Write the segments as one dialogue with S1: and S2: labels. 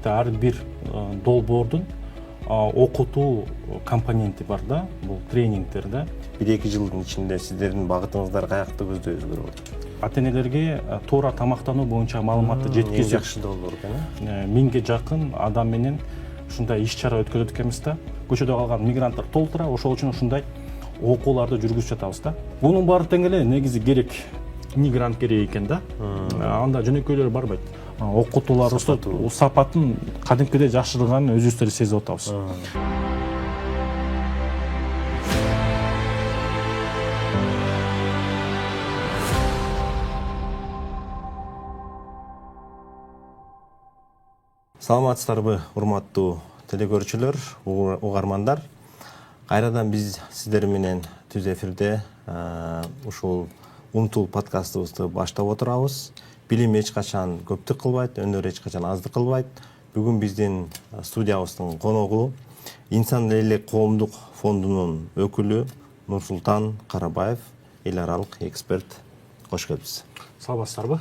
S1: албетте ар бир долбоордун окутуу компоненти бар да, бул тренингдер да.
S2: 1-2 жылдын ичинде сиздердин багытыңыздар каякта көздөй өзгөрүп атат?
S1: Ата-энелерге туура тамактануу боюнча маалыматты жеткизип,
S2: жакшы долбоор экен.
S1: 1000ге жакын адам менен ушундай иш-чара өткөзөт экенбиз да. Көчөдө калган мигранттар толтура, ошол үчүн ушундай окууларды жүргүзүп жатабыз да. Бунун баары тең эле негизи керек, мигрант керек экен да. Анда жөнөкөйлөр барбайт. Окутууларыбыздын сапатын кадимкидей жакшырганын өзүбүз сезип атабыз.
S2: Саламатсыздарбы, урматтуу телекөрүүчүлөр, угармандар. Кайрадан биз сиздер менен түз эфирде ушул Умтул подкастыбызды баштап отурабыз. Билим эч качан көптүк кылбайт, өнөр эч качан аздык кылбайт. Бүгүн биздин студиябыздын коногу Инсан элек коомдук фондунун өкүлү Нурсултан Карабаев, эл аралык эксперт. Кош келипсиз.
S1: Саламатсыздарбы?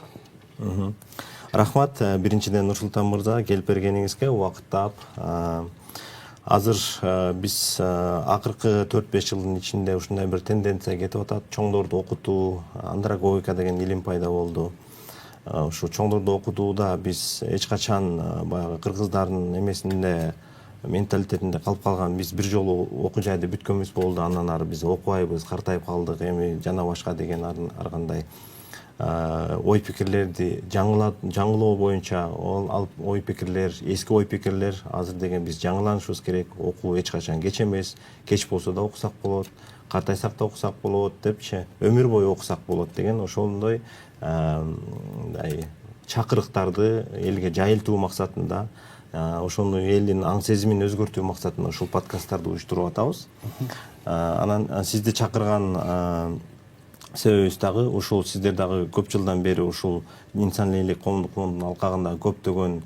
S2: Рахмат, биринчиден Нурсултан мырза келип бергениңизге, убакыт таап. Азыр биз акыркы 4-5 жылдын ичинде ушундай бир тенденция кетип атат. Чоңдорду окутуу, андрогогика деген илим пайда болду. Ушу чоңдорду окутууда биз эч качан баягы кыргыздардын эмесинде, менталитетинде калып калган. Биз бир жолу окуу жайды бүткөнбүз болду, андан ары биз окубайбыз, картайып калдык, эми жана башка деген ар кандай ой пикирлерди жаңылоо боюнча ал ой пикирлер, эски ой пикирлер азыр деген биз жаңыланышыбыз керек. Окуу эч качан кеч эмес, кеч болсо да окусак болот, картайсак да окусак болот депчи, өмүр бою окусак болот деген ошондой чакырыктарды элге жайылтуу максатында, ошону элдин аң сезимин өзгөртүү максатында ушул подкасттарды уюштуруп атабыз. Анан сизди чакырган себебибиз дагы ушул, сиздер дагы көп жылдан бери ушул Инсан элек коомдук фондунун алкагында көптөгөн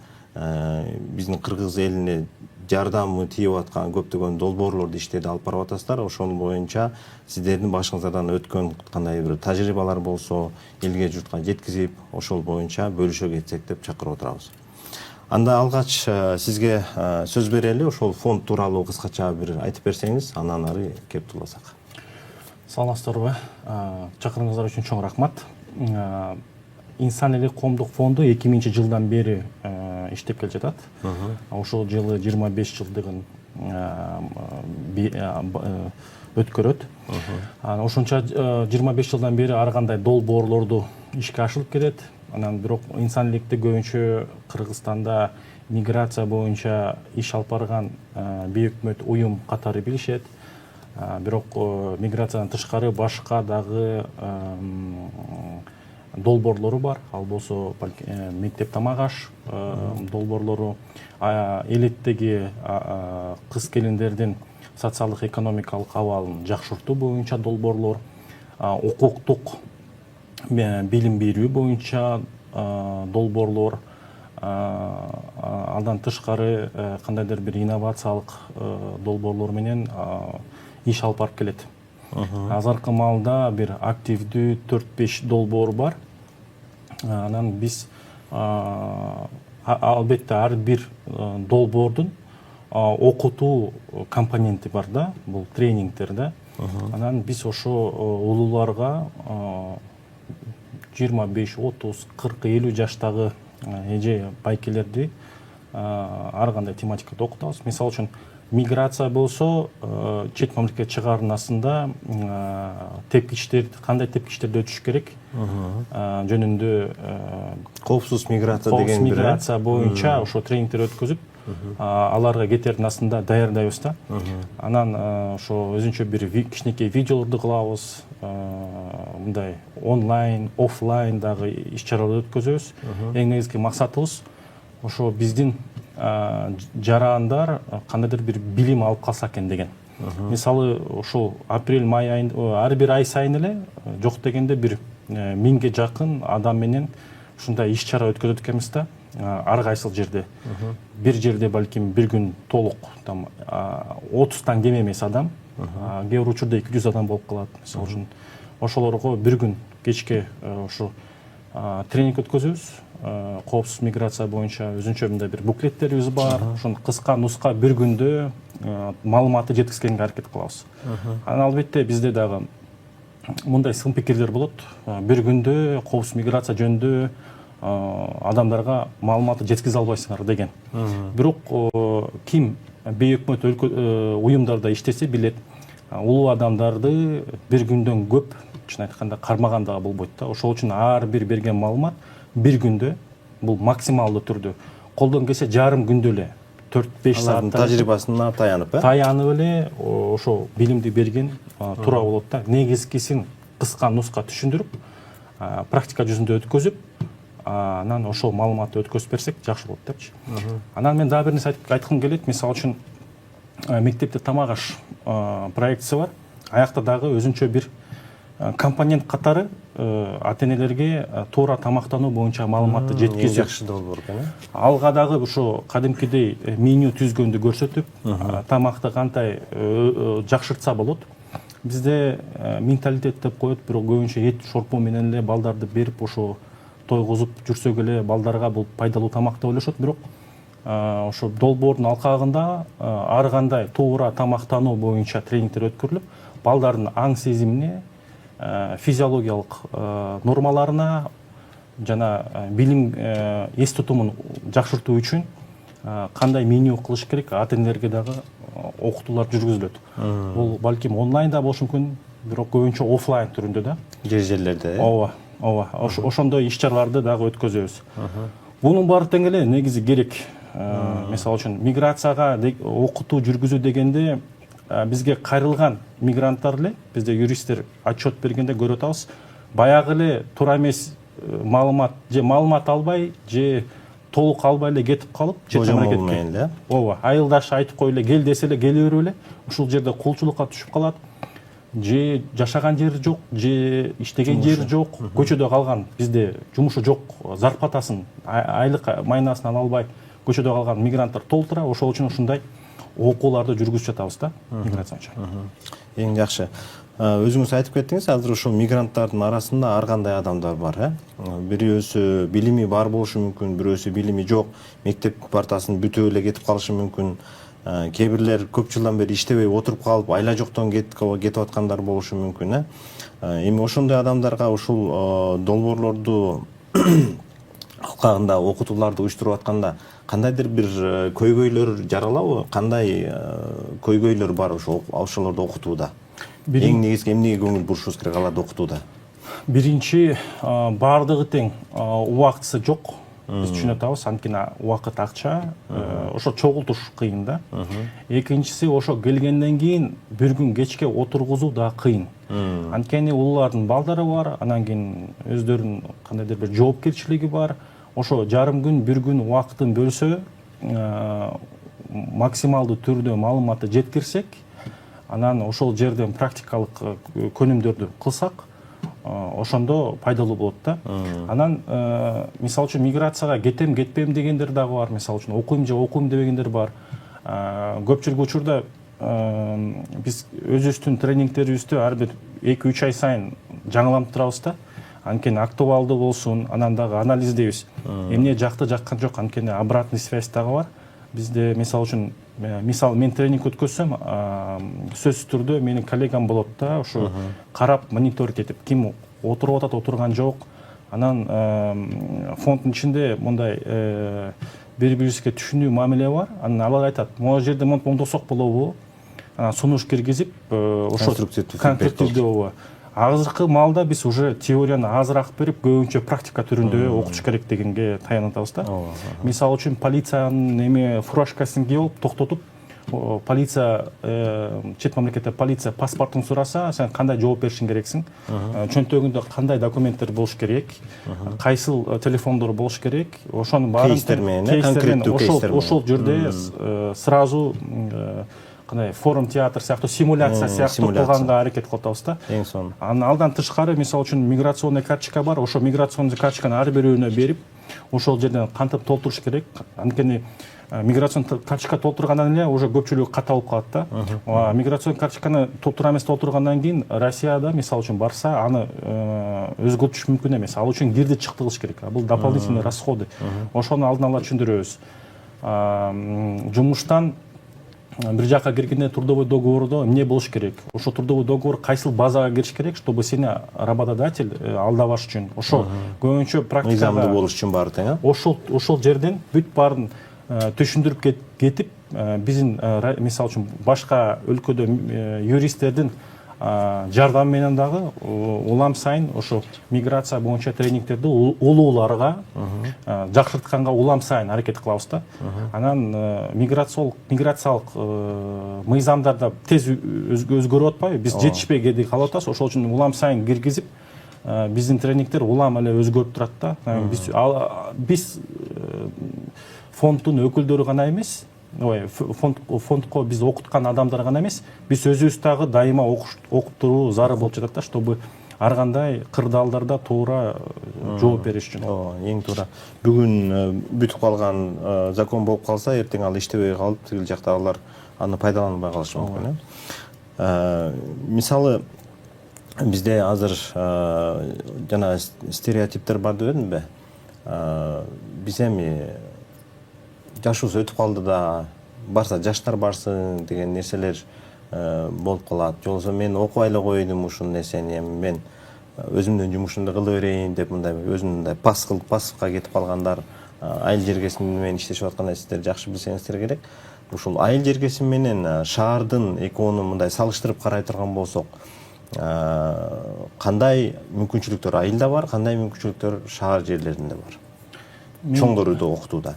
S2: биздин кыргыз элине жардамы тийип аткан көптөгөн долбоорлорду, иштерди алып барып атасыздар. Ошол боюнча сиздердин башыңыздардан өткөн кандай бир тажрыйбалар болсо, элге журтка жеткизип, ошол боюнча бөлүшө кетсек деп чакырып отурабыз. Анда алгач сизге сөз берели, ошол фонд тууралуу кыскача бир айтып берсеңиз, андан ары кептуласак.
S1: Саламатсыздарбы? Чакыргыңыздар үчүн чоң рахмат. Инсан элек коомдук фонду 2000 жылдан бери иштеп келе жатат. Ошол жылы 25 жылдыгын өткөрөт. Ошончо 25 жылдан бери ар кандай долбоорлорду ишке ашырып келет. Анан бирок инсан электи көбүнчө Кыргызстанда миграция боюнча иш алып барган бейөкмөт уюм катары билишет. Бирок миграциядан тышкары башка дагы долбоорлору бар. Ал болсо мектеп тамак аш долбоорлору, элеттеги кыз келиндердин социалдык экономикалык абалын жакшыртуу боюнча долбоорлор, укуктук билим берүү боюнча долбоорлор, андан тышкары кандайдыр бир инновациялык долбоорлор менен иш алып барып келет. Азыркы маалда бир активдүү 4-5 долбоор бар. Анан биз албетте ар бир долбоордун окутуу компоненти бар да, бул тренингдер да. Анан биз ошо улууларга 25, 30, 40, 50 жаштагы эже байкелерди ар кандай тематикада окутабыз. Мисалы үчүн миграция болсо, чет мамлекет чыгарынасында тепкичтер, кандай тепкичтерди өтүш керек жөнүндө
S2: коопсуз миграция деген
S1: миграция боюнча ошо тренингдер өткөзүп, аларга кетердин астында даярдайбыз да. Анан ошо өзүнчө бир кичинекей видеолорду кылабыз, мындай онлайн, офлайн дагы иш-чараларды өткөзөбүз. Эң негизги максатыбыз ошо биздин жарандар кандайдыр бир билим алып калса экен деген. Мисалы ошол апрель-май айында ар бир ай сайын эле жок дегенде бир 1000ге жакын адам менен ушундай иш-чара өткөзөт экенбиз да. Ар кайсыл жерде. Бир жерде балким бир күн толук 30тан кем эмес адам, кээ бир учурда 200 адам болуп калат. Мисалы үчүн ошолорго бир күн кечке ошо тренинг өткөзөбүз. коопсуз миграция боюнча өзүнчө мындай бир буклеттерибиз бар. Ошону кыска нуска бир күндө маалыматты жеткизгенге аракет кылабыз. Анан албетте бизде дагы мындай сын пикирлер болот. Бир күндө коопсуз миграция жөнүндө адамдарга маалыматты жеткизе албайсыңар деген. Бирок ким бейөкмөт уюмдарда иштесе билет, улуу адамдарды бир күндөн көп, чын айтканда, кармаган дагы болбойт да. Ошол үчүн ар бир берген маалымат бир күндө, бул максималдуу түрдө, колдон келсе жарым күндө эле 4-5 саат
S2: тажрыйбасына таянып
S1: эле ошо билимди берген туура болот да. Негизгисин кыска нуска түшүндүрүп, практика жүзүндө өткөзүп, анан ошол маалыматты өткөзүп берсек жакшы болот депчи. Анан мен дагы бир нерсе айткым келет. Мисалы үчүн мектепте тамак аш проектиси бар. Аякта дагы өзүнчө бир компонент катары ата-энелерге туура тамактануу боюнча маалыматты жеткизүү.
S2: Жакшы долбоор экен.
S1: Алга дагы ошо кадимкидей меню түзгөндү көрсөтүп, тамакты кандай жакшыртса болот. Бизде менталитет деп коет, бирок көбүнчө эт шорпо менен эле балдарды берип ошо тойгузуп жүрсөк эле балдарга бул пайдалуу тамак деп ойлошот. Бирок ошо долбоордун алкагында ар кандай туура тамактануу боюнча тренингдер өткөрүлүп, балдардын аң сезимине, физиологиялык нормаларына жана билим эс тутумун жакшыртуу үчүн кандай меню кылыш керек, ата-энелерге дагы окутуулар жүргүзүлөт. Бул балким онлайн да болушу мүмкүн, бирок көбүнчө офлайн түрүндө да.
S2: Жерлерде.
S1: Ооба. Ошондой иш-чараларды дагы өткөзөбүз. Бунун баары тең эле негизи керек. Мисалы үчүн миграцияга окутуу жүргүзүү дегенде бизге кайрылган мигранттар эле, бизде юристтер отчет бергенде көрүп атабыз, баягы эле туура эмес маалымат албай же толук албай эле кетип калып, четем аракетке. Ооба, айылдашы айтып коюп эле кел десе эле келе берип эле ушул жерде кулчулукка түшүп калат. Же жашаган жери жок, же иштеген жери жок, көчөдө калган, бизде жумушу жок, зарплатасын, айлык майнасын ала албай көчөдө калган мигранттар толтура. Ошол үчүн ушундай окууларды жүргүзүп жатабыз да, миграция боюнча.
S2: Эң жакшы. Өзүңүз айтып кеттиңиз, азыр ушул мигранттардын арасында ар кандай адамдар бар, Бирөөсү билими бар болушу мүмкүн, бирөөсү билими жок, мектеп партасын бүтүп эле кетип калышы мүмкүн. Кээ-бирлер көп жылдан бери иштебей отуруп калып, айла жоктон кетип аткандар болушу мүмкүн. Эми ошондой адамдарга ушул долбоорлорду алкагында окутууларды уюштуруп атканда кандайдыр бир көйгөйлөр жаралабы? Кандай көйгөйлөр бар ошолорду окутууда? Эң негизги эмнеге көңүл бурушубуз керек аларды окутууда?
S1: Биринчи, баардыгы тең убактысы жок. Биз түшүнүп атабыз, анткени убакыт акча, ошо чогултуш кыйын да. Экинчиси, ошо келгенден кийин бир күн кечке отургузуу да кыйын. Анткени улуулардын балдары бар, анан кийин өздөрүнүн кандайдыр бир жоопкерчилиги бар. Ошо жарым күн, бир күн убактын бөлсө, максималдуу түрдө маалыматты жеткирсек, анан ошол жерден практикалык көнүмдөрдү кылсак, ошондо пайдалуу болот да. Анан мисалы үчүн миграцияга кетем, кетпейм дегендер дагы бар. Мисалы үчүн окуйм же окуйм дегендер бар. Көпчүлүк учурда биз өзүбүздүн тренингтерибизди ар бир 2-3 ай сайын жаңыланып турабыз да. Анткени актуалдуу болсун, анан дагы анализдейбиз. Эмне жакты, жаккан жок, анткени обратный связь дагы бар. Бизде мисалы үчүн, мен тренинг өткөзсөм, сөзсүз түрдө менин коллегам болот да, ошо карап мониторинг этип, ким отуруп атат, отурган жок. Анан фонддун ичинде мындай бири-бирибизге түшүнүү мамиле бар. Анан алар айтат, могу жерде моңдосок болобу? Анан сунуш киргизип, ошо конструктивдүү. Азыркы маалда биз уже теорияны азыраак берип, көбүнчө практика түрүндө окутуш керек дегенге таянып атабыз да. Мисалы үчүн полициянын фуражкасын кийип алып, токтотуп, полиция, чет мамлекетте полиция паспортун сураса, сен кандай жооп беришиң керексиң? Чөнтөгүндө кандай документтер болуш керек? Кайсыл телефондор болуш керек? Ошонун баарын ошол жерде сразу форум театр сыяктуу симуляция сыяктуу кылганга аракет кылып атабыз да.
S2: Эң сонун.
S1: Андан тышкары, мисалы үчүн миграционный карточка бар. Ошо миграционный карточканы ар бирөөнө берип, ошол жерден кантип толтуруш керек. Анткени миграцион карточка толтургандан эле уже көпчүлүгү ката болуп калат да. Миграцион карточканы туура эмес толтургандан кийин Россияда мисалы үчүн барса аны өзгөртүш мүмкүн эмес. Ал үчүн кирди чыкты кылыш керек. Бул дополнительный расходы. Ошону алдын ала түшүндүрөбүз. Жумуштан бир жака киргенде трудовой договордо эмне болуш керек? Ошо трудовой договор кайсыл базага кириш керек, чтобы сени работодатель алдабаш үчүн. Ошо көбүнчө практикага
S2: мыйзамдуу болуш үчүн баары тең.
S1: Ошол жерден бүт баарын түшүндүрүп кетип, биздин мисалы үчүн башка өлкөдө юристтердин жардам менен дагы улам сайын ошо миграция боюнча тренингтерди улууларга жакшыртканга улам сайын аракет кылабыз да. Анан миграциялык мыйзамдарда тез өзгөрүп атпайбы? Биз жетишпей калып атабыз. Ошол үчүн улам сайын киргизип, биздин тренингтер улам эле өзгөрүп турат да. Биз фонддун өкүлдөрү гана эмес, фондко биз окуткан адамдар гана эмес, биз өзүбүз дагы дайыма окуп туруу зарыл болуп жатат да, чтобы ар кандай кырдаалдарда туура жооп бериш үчүн.
S2: Эң туура. Бүгүн бүтүп калган закон болуп калса, эртең ал иштебей калып, тигил жактагылар аны пайдаланбай калышы мүмкүн. Мисалы, бизде азыр жана стереотиптер бар дебедимби? Биз эми жашыбыз өтүп калды да, барса жаштар барсын деген нерселер болуп калат. Жолсо мен окубай эле койдум ушул нерсени, эми мен өзүмдүн жумушумду кыла берейин деп мындай өзүнүн пассивка кетип калгандар, айыл жергесинде менен иштешип атканда сиздер жакшы билсеңиздер керек. Ушул айыл жергеси менен шаардын экөөнүн мындай салыштырып карай турган болсок, кандай мүмкүнчүлүктөр айылда бар, кандай мүмкүнчүлүктөр шаар жерлеринде бар? Чоңдорду окутууда.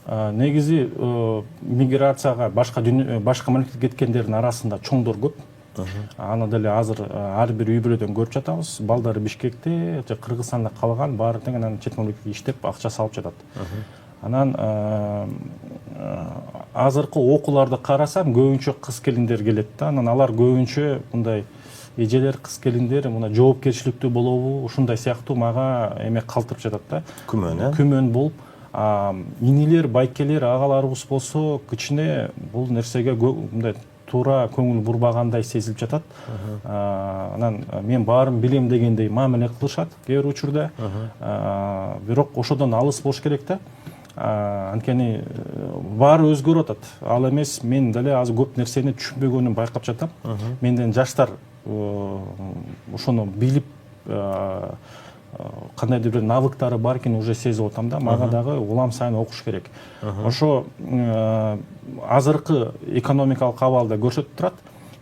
S1: Негизи миграцияга башка мамлекетке кеткендердин арасында чоңдор көп. Аны деле азыр ар бир үй бүлөдөн көрүп жатабыз. Балдары Бишкекте, же Кыргызстанда калган, баары тең анан чет мамлекетке иштеп акча салып жатат. Анан азыркы окууларды карасам, көбүнчө кыз келиндер келет да. Анан алар көбүнчө мындай эжелер, кыз келиндер мына жоопкерчиликтүү болобу, ушундай сыяктуу мага эме калтырып жатат да. Күмөн болуп, инилер, байкелер, агаларыбыз болсо кичине бул нерсеге мындай туура көңүл бурбагандай сезилип жатат. Анан мен баарын билем дегендей мамиле кылышат кээ бир учурда. Бирок ошодон алыс болуш керек да. Анткени баары өзгөрүп атат. Ал эмес, мен деле азыр көп нерсени түшүнбөгөнүн байкап жатам. Менден жаштар ошону билип, кандайдыр бир навыктары бар экенин уже сезип атам да. Мага дагы улам сайын окуш керек. Ошо азыркы экономикалык абалда көрсөтүп турат.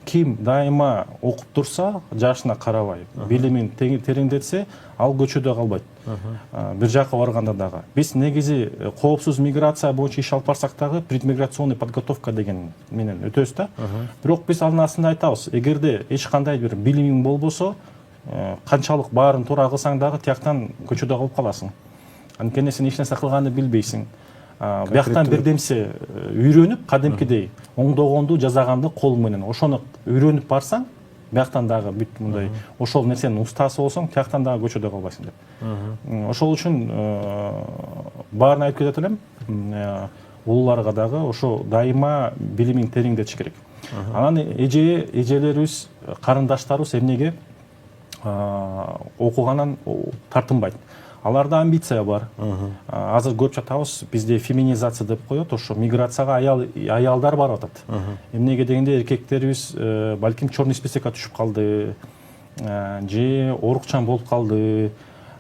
S1: Ким дайыма окуп турса, жашына карабай, билимин тереңдетсе, ал көчөдө калбайт. Бир жака барганда дагы. Биз негизи коопсуз миграция боюнча иш алып барсак дагы предмиграционный подготовка деген менен өтөбүз да. Бирок биз анын астында айтабыз, эгерде эч кандай бир билимиң болбосо, канчалык баарын туура кылсаң дагы тияктан көчөдө калып каласың. Анткени сен эч нерсе кылганды билбейсиң. Бияктан бирдемсе үйрөнүп, кадимкидей оңдогонду, жазаганды кол менен ошону үйрөнүп барсаң, бияктан дагы бүт мындай ошол нерсенин устасы болсоң, тияктан дагы көчөдө калбайсың деп. Ошол үчүн баарын айтып кетет элем, улууларга дагы ошо дайыма билимин тереңдетиш керек. Анан эжелерибиз, карындаштарыбыз эмнеге окугандан тартынбайт. Аларда амбиция бар. Азыр көрүп жатабыз, бизде феминизация деп коет, ошо миграцияга аялдар барып атат. Эмнеге дегенде эркектерибиз балким черный списокко түшүп калды, же орукчан болуп калды.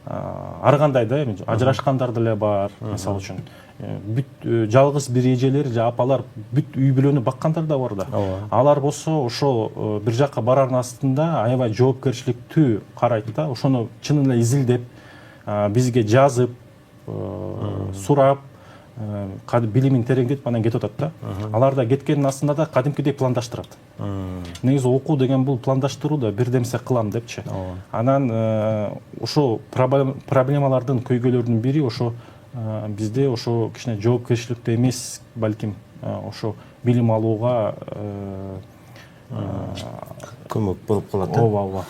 S1: Ар кандай да, ажырашкандар деле бар, мисалы үчүн. Бүт жалгыз бир эжелер же апалар бүт үй бүлөнү баккандар да бар да. Алар болсо ошо бир жака барардын астында аябай жоопкерчиликтүү карайт да. Ошону чын эле изилдеп, бизге жазып, сурап, билимин тереңдетип анан кетип атат да. Алар да кеткендин астында да кадимкидей пландаштырат. Негизи окуу деген бул пландаштыруу да, бирдемсе кылам депчи. Анан ошо проблемалардын көйгөйлөрүнүн бири ошо бизде ошо кичине жоопкерчиликтүү эмес, балким ошо билим алууга
S2: көмөк болуп калат.
S1: Ооба.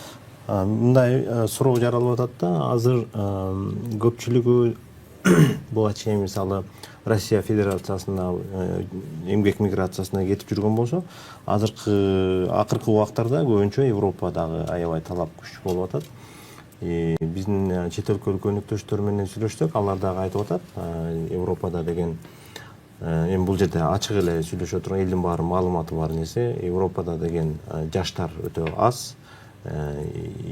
S2: Мындай суроо жаралып атат да, азыр көпчүлүгү буга чейин мисалы Россия Федерациясына эмгек миграциясына кетип жүргөн болсо, акыркы убактарда көбүнчө Европадагы аябай талап күчтүү болуп атат. Биздин чет өлкөлүк өнөктөштөр менен сүйлөшсөк, алар дагы айтып атат, Европада деген эми бул жерде ачык эле сүйлөшө турган, элдин баары маалыматы бар нерсе, Европада деген жаштар өтө аз,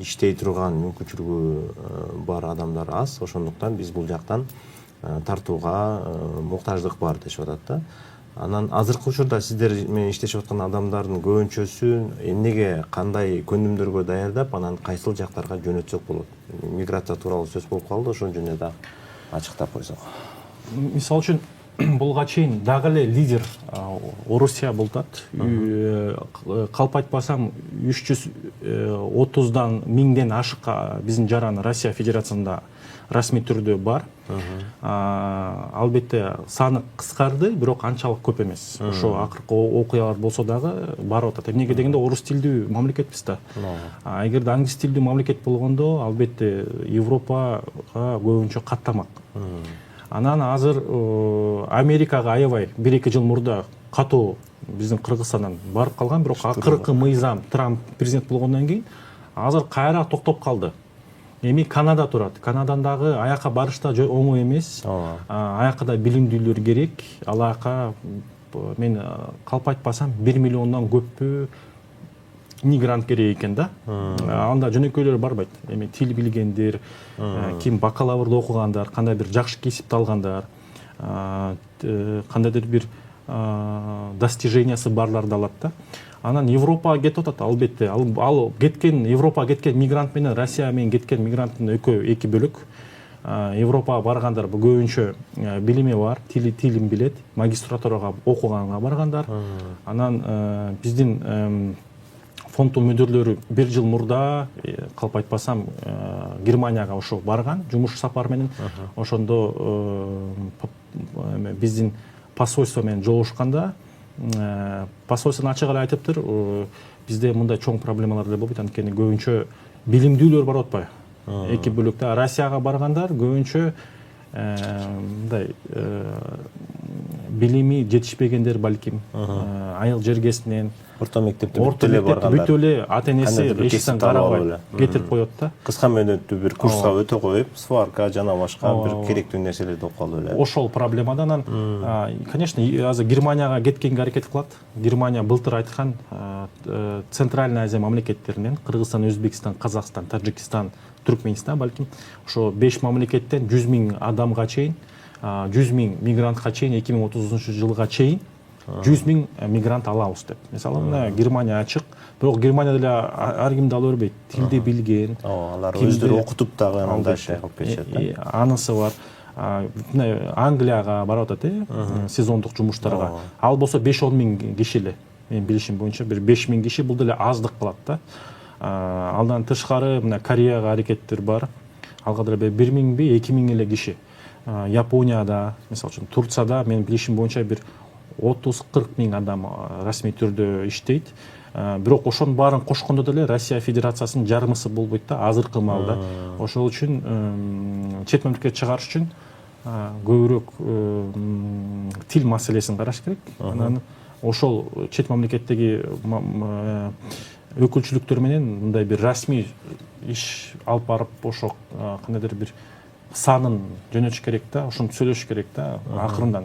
S2: иштей турган мүмкүнчүлүгү бар адамдар аз, ошондуктан биз бул жактан тартууга муктаждык бар дешип атат да. Анан азыркы учурда сиздер менен иштешип аткан адамдардын көбүнчөсү эмнеге, кандай көндүмдөргө даярдап, анан кайсыл жактарга жөнөтсөк болот? Миграция тууралуу сөз болуп калды, ошол жөнүндө да ачыктап койсок.
S1: Мисалы үчүн булга чейин дагы эле лидер Орусия болуп атат. Калп айтпасам 330дан 1000ден ашык биздин жаран Россия Федерациясында расмий түрдө бар. Албетте саны кыскарды, бирок анчалык көп эмес. Ошо акыркы окуялар болсо дагы барып атат. Эмнеге дегенде орус тилдүү мамлекетпиз да. Эгерде англис тилдүү мамлекет болгондо, албетте Европага көбүнчө каттамак. Анан азыр Америкага аябай 1-2 жыл мурда катуу биздин Кыргызстандан барып калган, бирок акыркы мыйзам Трамп президент болгондон кийин азыр кайра токтоп калды. Эми Канада турат. Канадан дагы аяка барыш да оңой эмес. Аяка да билимдүүлөр керек. Алака мен калп айтпасам 1 миллиондон көппү мигрант керек экен да. Анда жөнөкөйлөр барбайт. Эми тил билгендер, ким бакалаврда окугандар, кандай бир жакшы кесипти алгандар, кандайдыр бир достижениясы барларды алат да. Анан Европага кетип атат, албетте. Ал кеткен, Европага кеткен мигрант менен Россия менен кеткен мигранттын экөө эки бөлөк. Европага баргандар көбүнчө билими бар, тилин билет, магистратурага окуганга баргандар. Анан биздин фонддун мүдүрлөрү 1 жыл мурда, калп айтпасам, Германияга ошо барган, жумуш сапары менен. Ошондо биздин посольство менен жолугушканда, посольствонун ачык эле айтыптыр, бизде мындай чоң проблемалар эле болбойт, анткени көбүнчө билимдүүлөр барып атпайбы? Эки бөлөктө Россияга баргандар көбүнчө мындай билими жетишпегендер балким, айыл жергесинен, орто мектепти бүт эле ата-энеси эчтен карабай кетирип коет да.
S2: Кыска мөөнөттүү бир курска өтө коюп, сварка жана башка бир керектүү нерселерди окуп калып эле.
S1: Ошол проблемадан, конечно, азыр Германияга кеткенге аракет кылат. Германия былтыр айткан, Центральная Азия мамлекеттеринен Кыргызстан, Өзбекстан, Казакстан, Таджикистан, Түркменистан балким ошо 5 мамлекеттен 100 000 адамга чейин, 100 000 мигрантка чейин 2030-жылга чейин 100 000 мигрант алабыз деп. Мисалы, Германия ачык, бирок Германияда эле ар кимди ала бербейт. Тилди билген,
S2: алар өздөрү окутуп дагы андай кылып кетишет.
S1: Анысы бар. Англияга барып атат, сезондук жумуштарга. Ал болсо 5-10 000 киши эле. Мен билишим боюнча бир 5 000 киши бул деле аздык кылат да. Алдан тышкары мына Кореяга аракеттер бар. Алга деле 1 000 2 000 эле киши. Японияда, мисалы үчүн Турцияда мен билишим боюнча бир 30-40 000 адам расмий түрдө иштейт. Бирок ошонун баарын кошкондо деле Россия Федерациясынын жарымысы болбойт да азыркы маалда. Ошол үчүн чет мамлекетке чыгарыш үчүн көбүрөөк тил маселесин караш керек. Анан ошол чет мамлекеттеги өкүлчүлүктөр менен мындай бир расмий иш алып барып, ошо кандайдыр бир санын жөнөтүш керек да, ошону сүйлөшүш керек да, акырындан.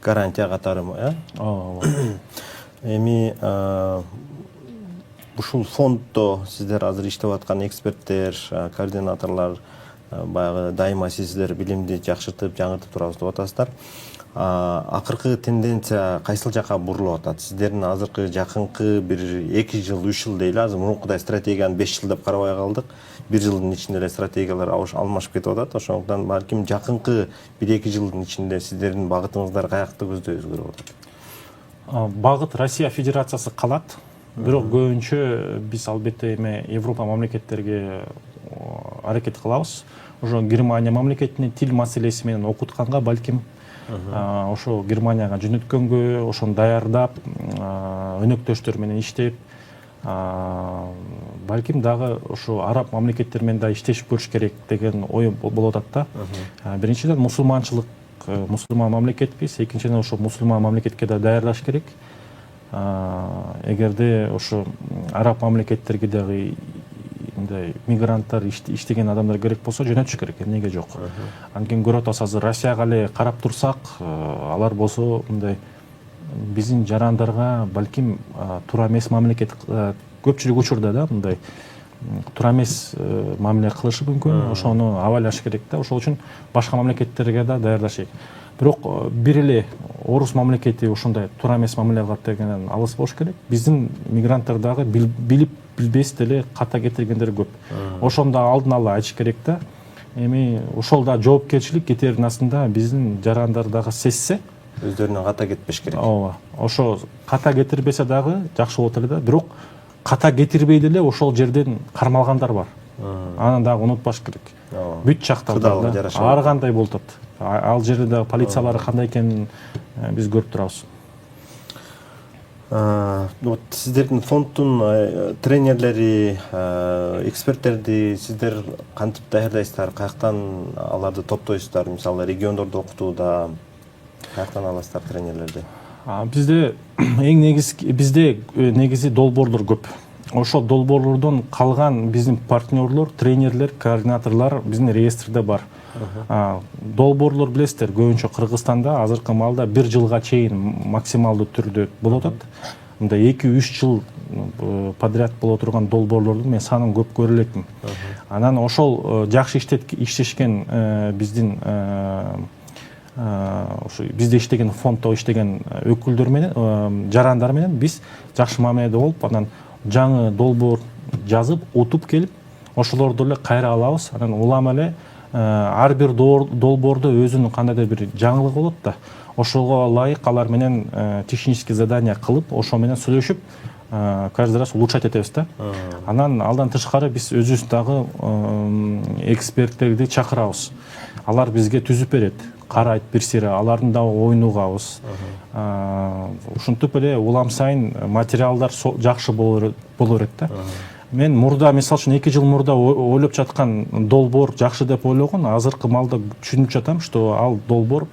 S2: Гарантия катары, Эми ушул фонддо сиздер азыр иштеп аткан эксперттер, координаторлор баягы дайыма сиздер билимди жакшыртып, жаңыртып турабыз деп атасыздар. Акыркы тенденция кайсыл жака бурулуп атат? Сиздердин азыркы жакынкы бир 2 жыл, 3 жыл дейли, азыр мурункудай стратегияны 5 жыл деп карабай калдык. 1 жылдын ичинде эле стратегиялар алмашып кетип атат. Ошондуктан балким жакынкы 1-2 жылдын ичинде сиздердин багытыңыздар каякта көздөйбүз көрүп атат?
S1: Багыт Россия Федерациясы калат. Бирок көбүнчө биз албетте эми Европа мамлекеттерге аракет кылабыз. Ошо Германия мамлекетинин тил маселеси менен окутканга балким ошо Германияга жөнөткөнгө, ошону даярдап, өнөктөштөр менен иштеп, балким дагы ошо араб мамлекеттер менен да иштешип көрүш керек деген ой болуп атат да. Биринчиден мусулманчылык, мусулман мамлекетпиз, экинчиден ошо мусулман мамлекетке да даярдаш керек. Эгерде ошо араб мамлекеттерге дагы мындай мигранттар иштеген адамдар керек болсо жөнөтүш керек, эмнеге жок. Анткени көрүп атабыз азыр Россияга эле карап турсак, алар болсо мындай биздин жарандарга балким туура эмес мамлекет, көпчүлүк учурда да мындай туура эмес мамиле кылышы мүмкүн. Ошону абайлаш керек да. Ошол үчүн башка мамлекеттерге да даярдаш керек. Бирок бир эле орус мамлекети ушундай туура эмес мамиле кылат дегенен алыс болуш керек. Биздин мигранттар дагы билип билбес деле ката кетиргендер көп. Ошону да алдын ала айтыш керек да. Эми ошол да жоопкерчилик кетерин астында биздин жарандар дагы сезсе,
S2: өздөрүнөн ката кетпеш керек.
S1: Ооба. Ошо ката кетирбесе дагы жакшы болот эле да. Бирок ката кетирбей деле ошол жерден кармалгандар бар. Аны дагы унутпаш керек. Бүт жактан да ар кандай болуп атат. Ал жерде дагы полициялар кандай экенин биз көрүп турабыз.
S2: Вот сиздердин фонддун тренерлери, эксперттерди сиздер кантип даярдайсыздар? Каяктан аларды топтойсуздар? Мисалы региондордо окутууда каяктан аласыздар тренерлерди?
S1: Бизде негизи долбоорлор көп. Ошол долбоорлордон калган биздин партнерлор, тренерлер, координаторлор биздин реестрде бар. Долбоорлор билесиздер, көбүнчө Кыргызстанда азыркы маалда 1 жылга чейин максималдуу түрдө болуп атат. Мындай 2-3 жыл подряд боло турган долбоорлордун мен санын көп көрө элекмин. Анан ошол жакшы иштешкен биздин ошо бизде иштеген фонддо иштеген өкүлдөр менен, жарандар менен биз жакшы мамиледе болуп, анан жаңы долбоор жазып, утуп келип, ошолорду эле кайра алабыз. Анан улам эле ар бир долбоордо өзүнүн кандайдыр бир жаңылыгы болот да. Ошого ылайык алар менен технический задание кылып, ошо менен сүйлөшүп, каждый раз улучшать этебиз да. Анан алдан тышкары биз өзүбүз дагы эксперттерди чакырабыз. Алар бизге түзүп берет, карайт бир сыйра, алардын да оюн угабыз. Ушинтип эле улам сайын материалдар жакшы боло берет да. Мен мурда, мисалы үчүн 2 жыл мурда ойлоп жаткан долбоор жакшы деп ойлогон, азыркы маалда түшүнүп жатам, что ал долбоор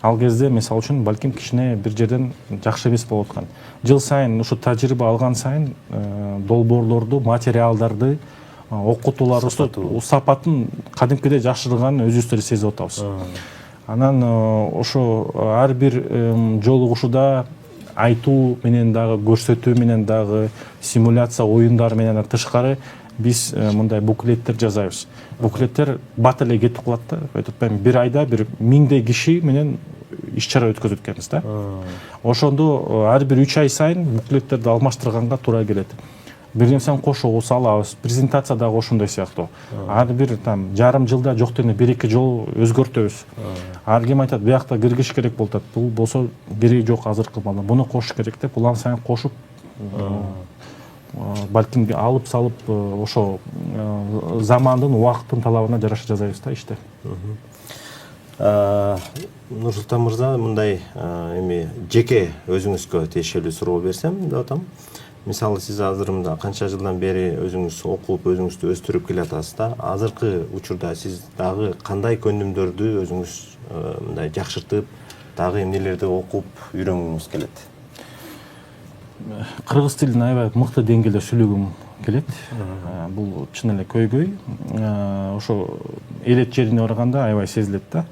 S1: ал кезде мисалы үчүн балким кичине бир жерден жакшы эмес болуп аткан. Жыл сайын ушу тажрыйба алган сайын долбоорлорду, материалдарды, окутуулардын сапатын кадимкидей жакшырганын өзүбүз деле сезип атабыз. Анан ошо ар бир жолугушууда айтуу менен дагы, көрсөтүү менен дагы, симуляция оюндар менен тышкары биз мындай буклеттер жасайбыз. Буклеттер бат эле кетип калат да. Айтпайм, бир айда бир 1000 киши менен иш-чара өткөзүп кетебиз да. Ошондо ар бир 3 ай сайын буклеттерди алмаштырганга туура келет. Бир нерсени кошобуз, салабыз, презентация дагы ошондой сыяктуу. Ар бир жарым жылда жок дегенде 1-2 жолу өзгөртөбүз. Ар ким айтат, биякта киргиш керек болуп атат. Бул болсо кереги жок азыркы маалда. Буну кошуш керек деп, улам сайын кошуп, балким алып салып, ошо замандын, убакыттын талабына жараша жасайбыз да иште.
S2: Нурсултан мырза, мындай эми жеке өзүңүзгө тиешелүү суроо берсем деп атам. Мисалы сиз азыр мында канча жылдан бери өзүңүз окуп, өзүңүздү өстүрүп келатасыз да. Азыркы учурда сиз дагы кандай көндүмдөрдү өзүңүз мындай жакшыртып, дагы эмнелерди окуп, үйрөнгүңүз келет?
S1: Кыргыз тилин аябай мыкты деңгээлде сүйлөгүм келет. Бул чын эле көйгөй. Ошо элет жерине барганда аябай сезилет да.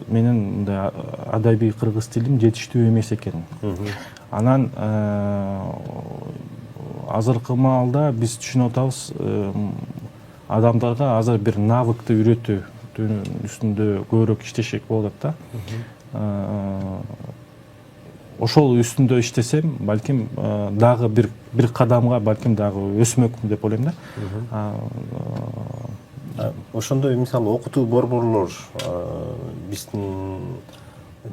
S1: Менин мындай адабий кыргыз тилим жетиштүү эмес экен. Анан азыркы маалда биз түшүнүп атабыз, адамдарга азыр бир навыкты үйрөтүү үстүндө көбүрөөк иштешек болот да. Ошол үстүндө иштесем, балким дагы бир кадамга балким дагы өсмөкмүн деп ойлойм да.
S2: Ошондой мисалы окутуу борборлор биздин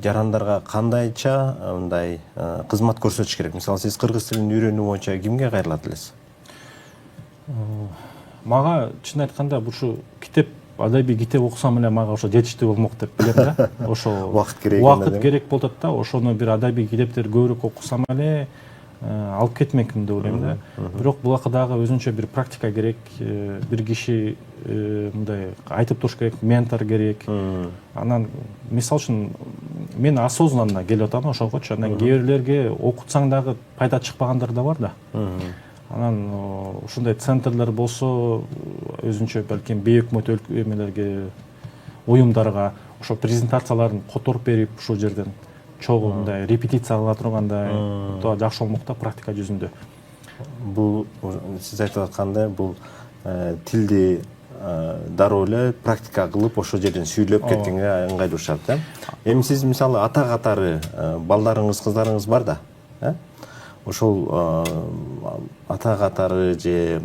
S2: жарандарга кандайча мындай кызмат көрсөтүш керек? Мисалы сиз кыргыз тилин үйрөнүү боюнча кимге кайрылат элесиз?
S1: Мага чын айтканда ушу китеп, адабий китеп окусам эле мага ошо жетиштүү болмок деп билем да. Ошо убакыт керек болот да. Ошону бир адабий китептер көбүрөөк окусам эле алып кетмекмин деп ойлойм да. Бирок булакка дагы өзүнчө бир практика керек, бир киши мындай айтып туруш керек, ментор керек. Анан мисалы үчүн мен осознанно келип атам ошолгочу. Анан кээ бирлерге окутсаң дагы пайда чыкпагандар да бар да. Анан ушундай центрлер болсо өзүнчө балким бейөкмөт эмелерге, уюмдарга ошо презентацияларын которуп берип ушул жерден чогуу мындай репетиция кыла тургандай жакшы болмок да практика жүзүндө.
S2: Бул сиз айтып аткандай бул тилди дароо эле практика кылып ошол жерден сүйлөп кеткенге ыңгайлуу шарт да. Эми сиз мисалы ата катары балдарыңыз, кыздарыңыз бар да, ошол ата катары же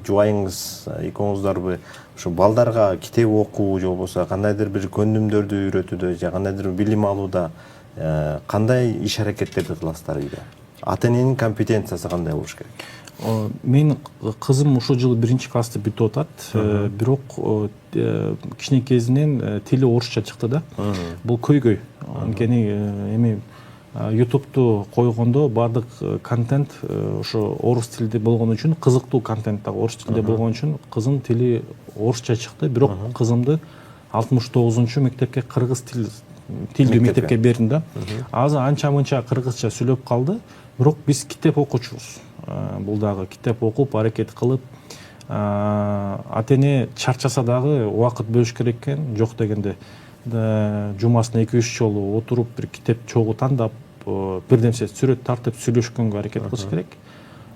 S2: жубайыңыз экөөңүздарбы ошо балдарга китеп окуу же болбосо кандайдыр бир көндүмдөрдү үйрөтүүдө же кандайдыр билим алууда кандай иш аракеттерди кыласыздар үйдө? Ата эненин компетенциясы кандай болуш керек?
S1: Менин кызым ушул жылы 1-классты бүтүп атат, бирок кичинекейинен тили орусча чыкты да. Бул көйгөй. Анткени эми YouTube'ду койгондо бардык контент ошо орус тилде болгон үчүн, кызыктуу контент дагы орус тилде болгон үчүн кызым тили орусча чыкты. Бирок кызымды 69-чу мектепке кыргыз тилдүү мектепке бердим да. Азыр анча-мынча кыргызча сүйлөп калды. Бирок биз китеп окучубуз. Бул дагы китеп окуп, аракет кылып, ата эне чарчаса дагы убакыт бөлүш керек экен. Жок дегенде жумасына 2-3 жолу отуруп бир китеп чогуу тандап, бирдемсе сүрөт тартып сүйлөшкөнгө аракет кылыш керек.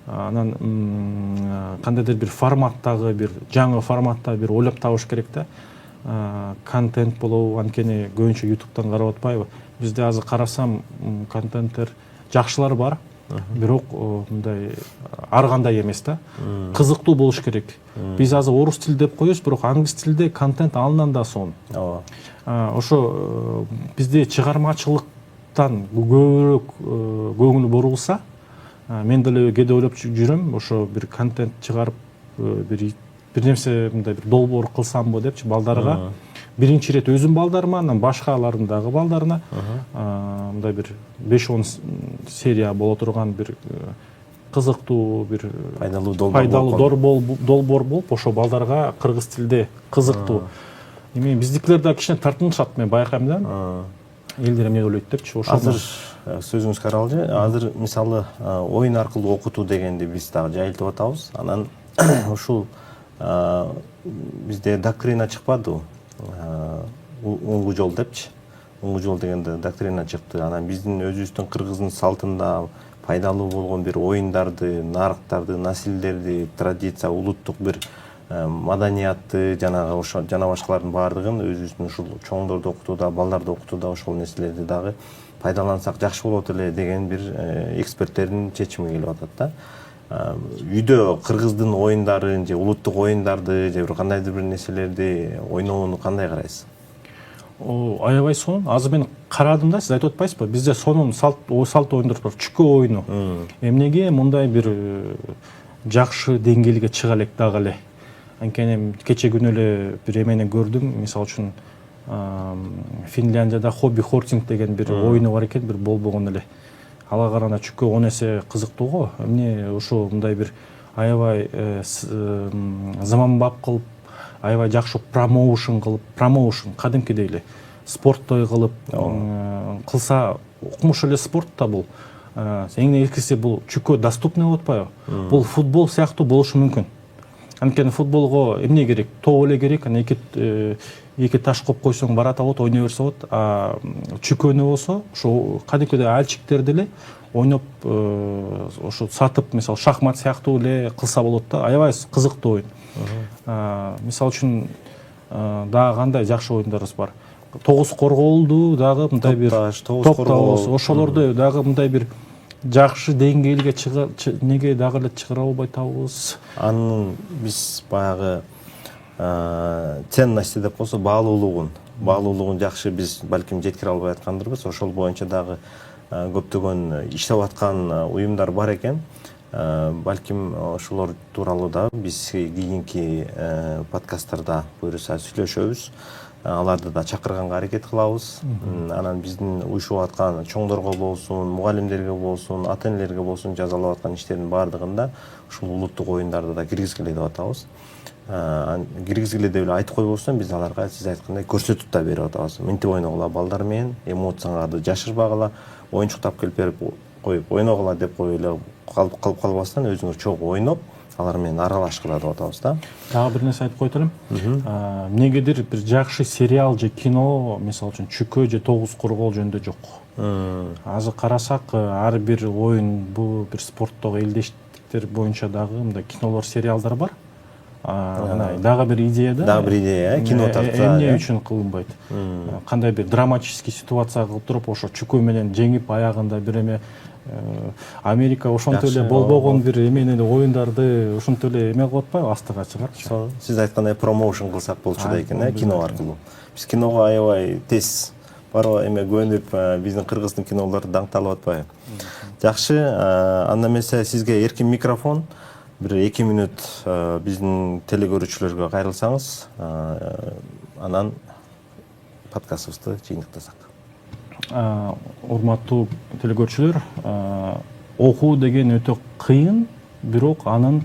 S1: Анан кандайдыр бир форматтагы, бир жаңы форматта бир ойлоп табыш керек да. Контент болобу, анткени көбүнчө YouTube'дан карап атпайбы. Бизде азыр карасам контенттер жакшылар бар. Бирок мындай ар кандай эмес да. Кызыктуу болуш керек. Биз азыр орус тил деп коебуз, бирок англис тилде контент алынан да сонун. Ошо бизде чыгармачылыктан көбүрөөк көңүл бурулса, мен деле кээде ойлоп жүрөм, ошо бир контент чыгарып бир нерсе мындай бир долбоор кылсамбы депчи балдарга. Биринчи ирет өзүм балдарыма, анан башкалардын дагы балдарына мындай бир 5-10 серия боло турган бир кызыктуу, бир пайдалуу долбоор болуп, ошо балдарга кыргыз тилде кызыктуу. Эми биздикилер да кичине тартынышат, мен байкайм да. Элдер эмне ойлойт депчи.
S2: Азыр сөзүңүзгө каралжы, азыр мисалы оюн аркылуу окутуу дегенди биз дагы жайылтып атабыз. Анан ушул бизде доктрина чыкпадыбы? Уңгу жол депчи. Уңгу жол дегенде доктрина чыкты. Анан биздин өзүбүздүн кыргыздын салтында пайдалуу болгон бир оюндарды, нарыктарды, населдерди, традиция, улуттук бир маданиятты, жанагы ошо жана башкалардын баардыгын өзүбүздүн ушул чоңдорду окутууда, балдарды окутууда ошол нерселерди дагы пайдалансак жакшы болот эле деген бир эксперттердин чечими келип атат да. Үйдө кыргыздын оюндарын же улуттук оюндарды же бир кандайдыр бир нерселерди ойноону кандай карайсыз?
S1: Аябай сонун. Азыр мен карадым да, сиз айтып атпайсызбы? Бизде сонун салт оюндар бар, чүкө оюну. Эмнеге мындай бир жакшы деңгээлге чыга элек дагы эле? Анткени кече күнү эле бир эмени көрдүм, мисалы үчүн Финляндияда хобби хортинг деген бир оюну бар экен, бир болбогон эле. Ага караганда чүкө 10 эсе кызыктуу го. Эмне ошо мындай бир аябай заманбап кылып, аябай жакшы промоушен кылып, кадимкидей эле спорттой кылып кылса, укмуш эле спорт да бул. Эң негизгиси бул чүкө доступный болуп атпайбы? Бул футбол сыяктуу болушу мүмкүн. Анткени футболго эмне керек? Топ эле керек, анан эки таш коюп койсоң барата болот, ойной берсе болот. Чүкөнү болсо, ошо кадимкидей альчиктер деле ойноп, ошо сатып, мисалы шахмат сыяктуу эле кылса болот да. Аябай кызыктуу оюн. Мисалы үчүн дагы кандай жакшы оюндарыбыз бар. Тогуз корголду дагы мындай бир топтош, ошолорду дагы мындай бир жакшы деңгээлге неге дагы эле чыгара албай атабыз.
S2: Анын биз баягы ценности деп болсо баалуулугун жакшы биз балким жеткире албай аткандырбыз. Ошол боюнча дагы көптөгөн иштеп аткан уюмдар бар экен. Балким ошолор тууралуу да биз кийинки подкасттарда буюрса сүйлөшөбүз. аларды да чакырганга аракет кылабыз. Анан биздин уюшуп аткан чоңдорго болсун, мугалимдерге болсун, ата энелерге болсун жазалап аткан иштердин баардыгында ушул улуттук оюндарды да киргизгиле деп атабыз. Киргизгиле деп эле айтып койбостон биз аларга сиз айткандай көрсөтүп да берип атабыз. Минтип ойногула балдар менен, эмоцияңарды жашырбагыла, оюнчуктап келип берип коюп ойногула деп коюп эле калып калбастан өзүңөр чогуу ойноп, алар менен аралашкыла деп атабыз да.
S1: Дагы бир нерсе айтып койдум. Эмнегедир бир жакшы сериал же кино, мисалы үчүн Чүкө же Тогуз Коргол жөнүндө жок. Азыр карасак, ар бир оюн, бул бир спорттогу элдештиктер боюнча дагы мындай кинолор, сериалдар бар. Дагы бир идея да.
S2: Дагы бир идея, кино тартса.
S1: Эмне үчүн кылынбайт? Кандай бир драматический ситуация кылып туруп, ошо Чүкө менен жеңип аягында бир эме Америка ошонтип эле болбогон бир эмени оюндарды ошонтип эле эме кылып атпайбы, астыга чыгарчы.
S2: Сиз айткандай промоушен кылсак болчу да экен, кино аркылуу. Биз киного аябай тез барып эме көнүп, биздин кыргыздын кинолору даңкталып атпайбы. Жакшы, анда эмесе сизге эркин микрофон. Бир 2 минут биздин телекөрүүчүлөргө кайрылсаңыз, анан подкастыбызды жыйынтыктасак.
S1: Урматтуу телекөрүүчүлөр, окуу деген өтө кыйын, бирок анын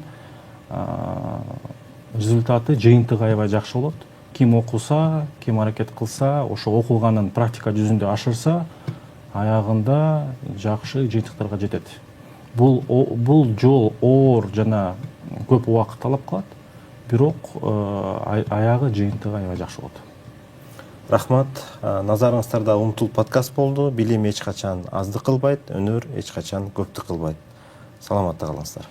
S1: результаты, жыйынтыгы аябай жакшы болот. Ким окуса, ким аракет кылса, ошо окулганын практика жүзүндө ашырса, аягында жакшы жыйынтыктарга жетет. Бул жол оор жана көп убакыт талап кылат, бирок аягы, жыйынтыгы аябай жакшы болот.
S2: Рахмат. Назарыңыздарда Умтул подкаст болду. Билим эч качан аздык кылбайт, өнөр эч качан көптүк кылбайт. Саламатта калыңыздар.